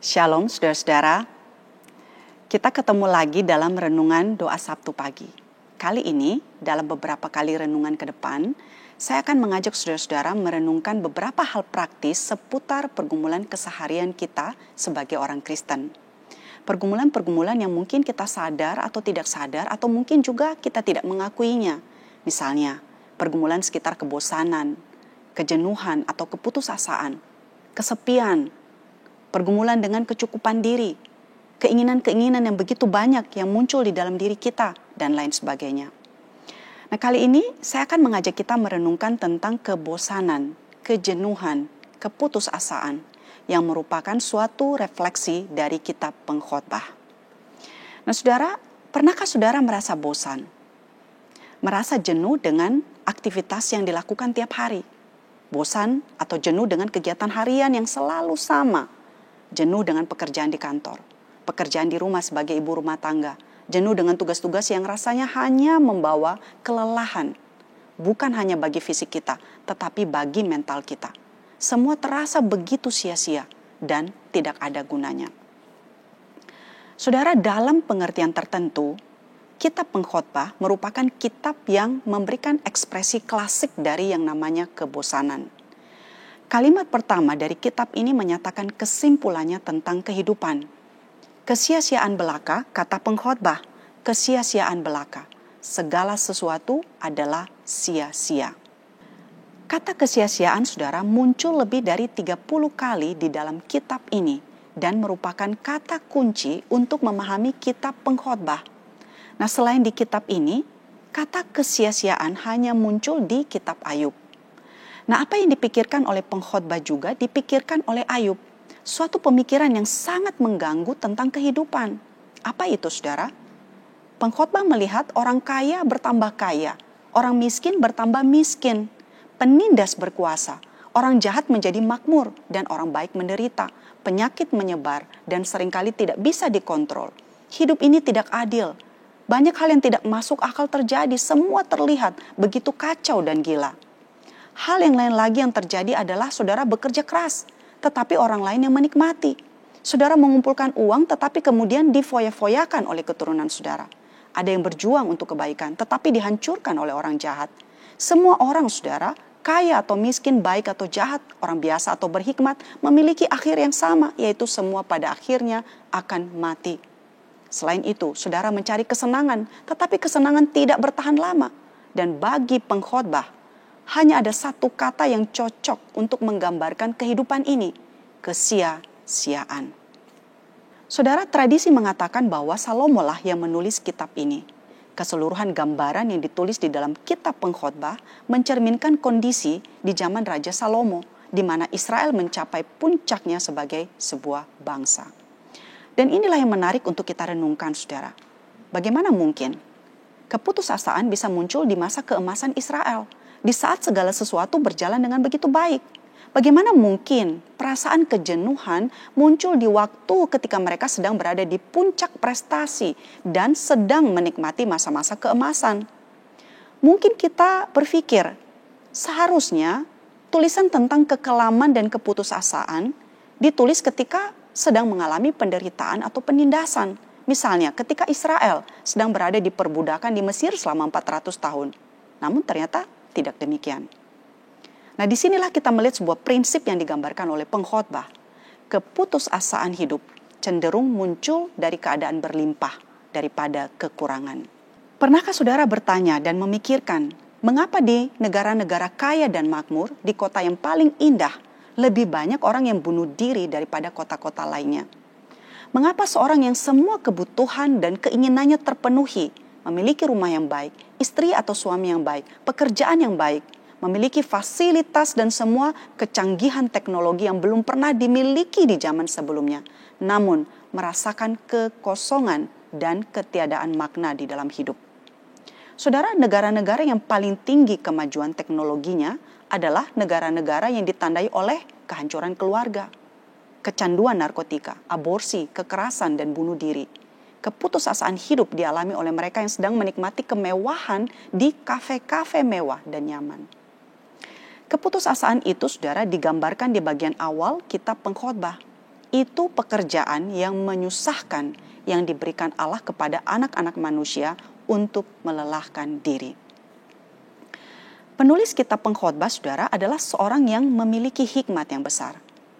Shalom saudara-saudara, kita ketemu lagi dalam renungan doa Sabtu pagi. Kali ini, dalam beberapa kali renungan ke depan, saya akan mengajak saudara-saudara merenungkan beberapa hal praktis seputar pergumulan keseharian kita sebagai orang Kristen. Pergumulan-pergumulan yang mungkin kita sadar atau tidak sadar, atau mungkin juga kita tidak mengakuinya. Misalnya, pergumulan sekitar kebosanan, kejenuhan atau keputusasaan, kesepian, pergumulan dengan kecukupan diri, keinginan-keinginan yang begitu banyak yang muncul di dalam diri kita, dan lain sebagainya. Nah, kali ini saya akan mengajak kita merenungkan tentang kebosanan, kejenuhan, keputusasaan, yang merupakan suatu refleksi dari kitab Pengkhotbah. Nah, saudara, pernahkah saudara merasa bosan? Merasa jenuh dengan aktivitas yang dilakukan tiap hari? Bosan atau jenuh dengan kegiatan harian yang selalu sama? Jenuh dengan pekerjaan di kantor, pekerjaan di rumah sebagai ibu rumah tangga, jenuh dengan tugas-tugas yang rasanya hanya membawa kelelahan, bukan hanya bagi fisik kita, tetapi bagi mental kita. Semua terasa begitu sia-sia dan tidak ada gunanya. Saudara, dalam pengertian tertentu, kitab Pengkhotbah merupakan kitab yang memberikan ekspresi klasik dari yang namanya kebosanan. Kalimat pertama dari kitab ini menyatakan kesimpulannya tentang kehidupan. Kesia-siaan belaka, kata Pengkhotbah, kesia-siaan belaka. Segala sesuatu adalah sia-sia. Kata kesia-siaan, saudara, muncul lebih dari 30 kali di dalam kitab ini dan merupakan kata kunci untuk memahami kitab Pengkhotbah. Nah, selain di kitab ini, kata kesia-siaan hanya muncul di kitab Ayub. Nah, apa yang dipikirkan oleh Pengkhotbah juga dipikirkan oleh Ayub. Suatu pemikiran yang sangat mengganggu tentang kehidupan. Apa itu, saudara? Pengkhotbah melihat orang kaya bertambah kaya, orang miskin bertambah miskin, penindas berkuasa, orang jahat menjadi makmur, dan orang baik menderita, penyakit menyebar, dan seringkali tidak bisa dikontrol. Hidup ini tidak adil. Banyak hal yang tidak masuk akal terjadi, semua terlihat begitu kacau dan gila. Hal yang lain lagi yang terjadi adalah saudara bekerja keras, tetapi orang lain yang menikmati. Saudara mengumpulkan uang, tetapi kemudian difoya-foyakan oleh keturunan saudara. Ada yang berjuang untuk kebaikan, tetapi dihancurkan oleh orang jahat. Semua orang, saudara, kaya atau miskin, baik atau jahat, orang biasa atau berhikmat, memiliki akhir yang sama, yaitu semua pada akhirnya akan mati. Selain itu, saudara mencari kesenangan, tetapi kesenangan tidak bertahan lama. Dan bagi Pengkhotbah, hanya ada satu kata yang cocok untuk menggambarkan kehidupan ini, kesia-siaan. Saudara, tradisi mengatakan bahwa Salomo lah yang menulis kitab ini. Keseluruhan gambaran yang ditulis di dalam kitab Pengkhotbah mencerminkan kondisi di zaman Raja Salomo, di mana Israel mencapai puncaknya sebagai sebuah bangsa. Dan inilah yang menarik untuk kita renungkan, saudara. Bagaimana mungkin keputusasaan bisa muncul di masa keemasan Israel, di saat segala sesuatu berjalan dengan begitu baik? Bagaimana mungkin perasaan kejenuhan muncul di waktu ketika mereka sedang berada di puncak prestasi dan sedang menikmati masa-masa keemasan? Mungkin kita berpikir, seharusnya tulisan tentang kekelaman dan keputusasaan ditulis ketika sedang mengalami penderitaan atau penindasan. Misalnya ketika Israel sedang berada di perbudakan di Mesir selama 400 tahun. Namun ternyata tidak demikian. Nah, disinilah kita melihat sebuah prinsip yang digambarkan oleh Pengkhotbah. Keputusasaan hidup cenderung muncul dari keadaan berlimpah daripada kekurangan. Pernahkah saudara bertanya dan memikirkan, mengapa di negara-negara kaya dan makmur, di kota yang paling indah, lebih banyak orang yang bunuh diri daripada kota-kota lainnya? Mengapa seorang yang semua kebutuhan dan keinginannya terpenuhi, memiliki rumah yang baik, istri atau suami yang baik, pekerjaan yang baik, memiliki fasilitas dan semua kecanggihan teknologi yang belum pernah dimiliki di zaman sebelumnya, namun merasakan kekosongan dan ketiadaan makna di dalam hidup? Saudara, negara-negara yang paling tinggi kemajuan teknologinya adalah negara-negara yang ditandai oleh kehancuran keluarga, kecanduan narkotika, aborsi, kekerasan, dan bunuh diri. Keputusasaan hidup dialami oleh mereka yang sedang menikmati kemewahan di kafe-kafe mewah dan nyaman. Keputusasaan itu, saudara, digambarkan di bagian awal kitab Pengkhotbah. itu pekerjaan yang menyusahkan yang diberikan Allah kepada anak-anak manusia untuk melelahkan diri. Penulis kitab Pengkhotbah, saudara, adalah seorang yang memiliki hikmat yang besar.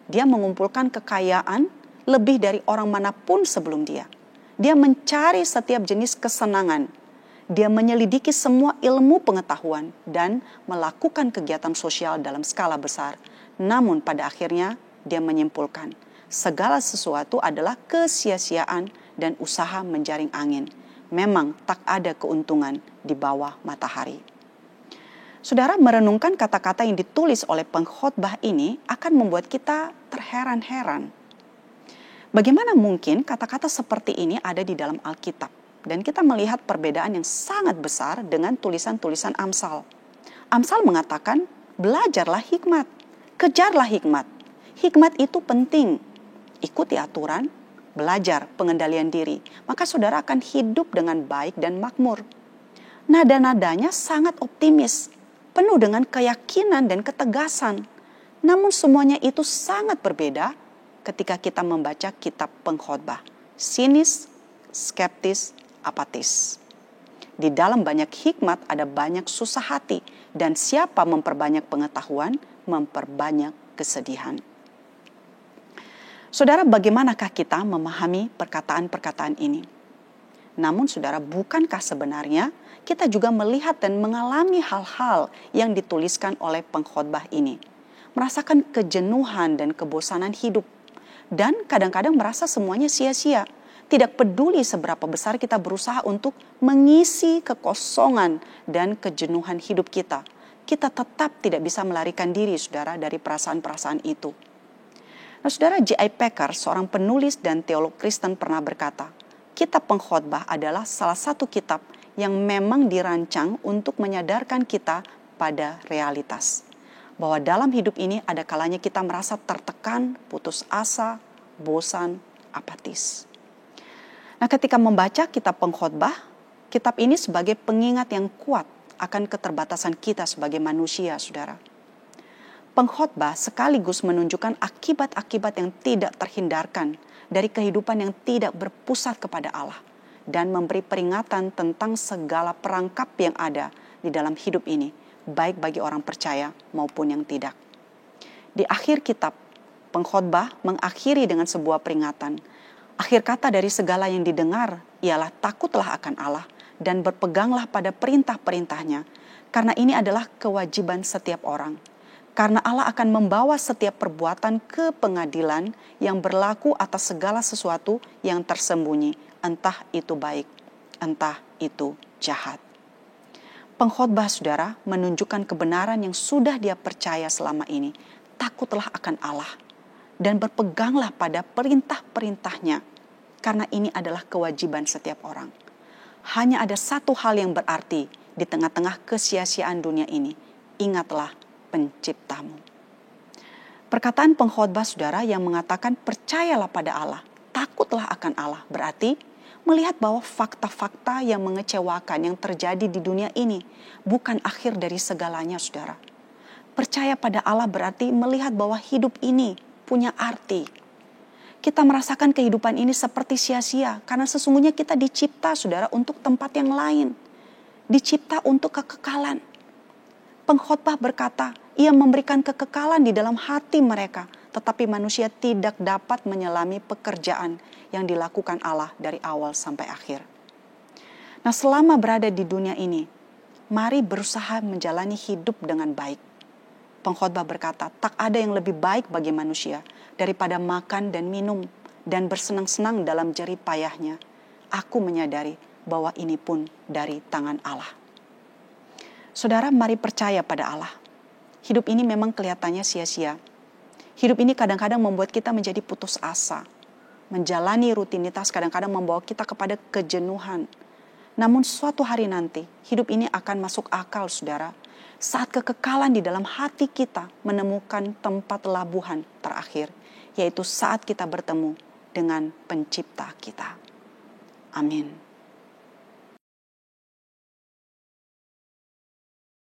Dia mengumpulkan kekayaan lebih dari orang manapun sebelum dia. Dia mencari setiap jenis kesenangan. Dia menyelidiki semua ilmu pengetahuan dan melakukan kegiatan sosial dalam skala besar. Namun pada akhirnya dia menyimpulkan, segala sesuatu adalah kesia-siaan dan usaha menjaring angin. Memang tak ada keuntungan di bawah matahari. Saudara, merenungkan kata-kata yang ditulis oleh pengkhotbah ini akan membuat kita terheran-heran. Bagaimana mungkin kata-kata seperti ini ada di dalam Alkitab? Dan kita melihat perbedaan yang sangat besar dengan tulisan-tulisan Amsal. Amsal mengatakan, belajarlah hikmat, kejarlah hikmat. Hikmat itu penting. Ikuti aturan, belajar pengendalian diri. Maka saudara akan hidup dengan baik dan makmur. Nada-nadanya sangat optimis, penuh dengan keyakinan dan ketegasan. Namun semuanya itu sangat berbeda ketika kita membaca kitab Pengkhotbah. Sinis, skeptis, apatis. Di dalam banyak hikmat ada banyak susah hati, dan siapa memperbanyak pengetahuan, memperbanyak kesedihan. Saudara, bagaimanakah kita memahami perkataan-perkataan ini? Namun saudara, bukankah sebenarnya kita juga melihat dan mengalami hal-hal yang dituliskan oleh pengkhotbah ini? Merasakan kejenuhan dan kebosanan hidup. Dan kadang-kadang merasa semuanya sia-sia. Tidak peduli seberapa besar kita berusaha untuk mengisi kekosongan dan kejenuhan hidup kita. Kita tetap tidak bisa melarikan diri, saudara, dari perasaan-perasaan itu. Nah, saudara, J.I. Packer, seorang penulis dan teolog Kristen, pernah berkata, kitab Pengkhotbah adalah salah satu kitab yang memang dirancang untuk menyadarkan kita pada realitas. Bahwa dalam hidup ini ada kalanya kita merasa tertekan, putus asa, bosan, apatis. Nah, ketika membaca kitab Pengkhotbah, kitab ini sebagai pengingat yang kuat akan keterbatasan kita sebagai manusia, saudara. Pengkhotbah sekaligus menunjukkan akibat-akibat yang tidak terhindarkan dari kehidupan yang tidak berpusat kepada Allah dan memberi peringatan tentang segala perangkap yang ada di dalam hidup ini, baik bagi orang percaya maupun yang tidak. Di akhir kitab, Pengkhotbah mengakhiri dengan sebuah peringatan. Akhir kata dari segala yang didengar ialah takutlah akan Allah dan berpeganglah pada perintah-perintahnya, karena ini adalah kewajiban setiap orang. Karena Allah akan membawa setiap perbuatan ke pengadilan yang berlaku atas segala sesuatu yang tersembunyi, entah itu baik, entah itu jahat. Pengkhotbah, saudara, menunjukkan kebenaran yang sudah dia percaya selama ini. Takutlah akan Allah dan berpeganglah pada perintah-perintahnya, karena ini adalah kewajiban setiap orang. Hanya ada satu hal yang berarti di tengah-tengah kesia-siaan dunia ini. Ingatlah Penciptamu. Perkataan pengkhotbah, saudara, yang mengatakan percayalah pada Allah, takutlah akan Allah, berarti melihat bahwa fakta-fakta yang mengecewakan yang terjadi di dunia ini bukan akhir dari segalanya, saudara. Percaya pada Allah berarti melihat bahwa hidup ini punya arti. Kita merasakan kehidupan ini seperti sia-sia karena sesungguhnya kita dicipta, saudara, untuk tempat yang lain. Dicipta untuk kekekalan. Pengkhotbah berkata, ia memberikan kekekalan di dalam hati mereka, tetapi manusia tidak dapat menyelami pekerjaan yang dilakukan Allah dari awal sampai akhir. Nah, selama berada di dunia ini, mari berusaha menjalani hidup dengan baik. Pengkhotbah berkata, tak ada yang lebih baik bagi manusia daripada makan dan minum dan bersenang-senang dalam jerih payahnya. Aku menyadari bahwa ini pun dari tangan Allah. Saudara, mari percaya pada Allah. Hidup ini memang kelihatannya sia-sia. Hidup ini kadang-kadang membuat kita menjadi putus asa. Menjalani rutinitas kadang-kadang membawa kita kepada kejenuhan. Namun suatu hari nanti, hidup ini akan masuk akal, saudara. Saat kekekalan di dalam hati kita menemukan tempat labuhan terakhir, yaitu saat kita bertemu dengan Pencipta kita. Amin.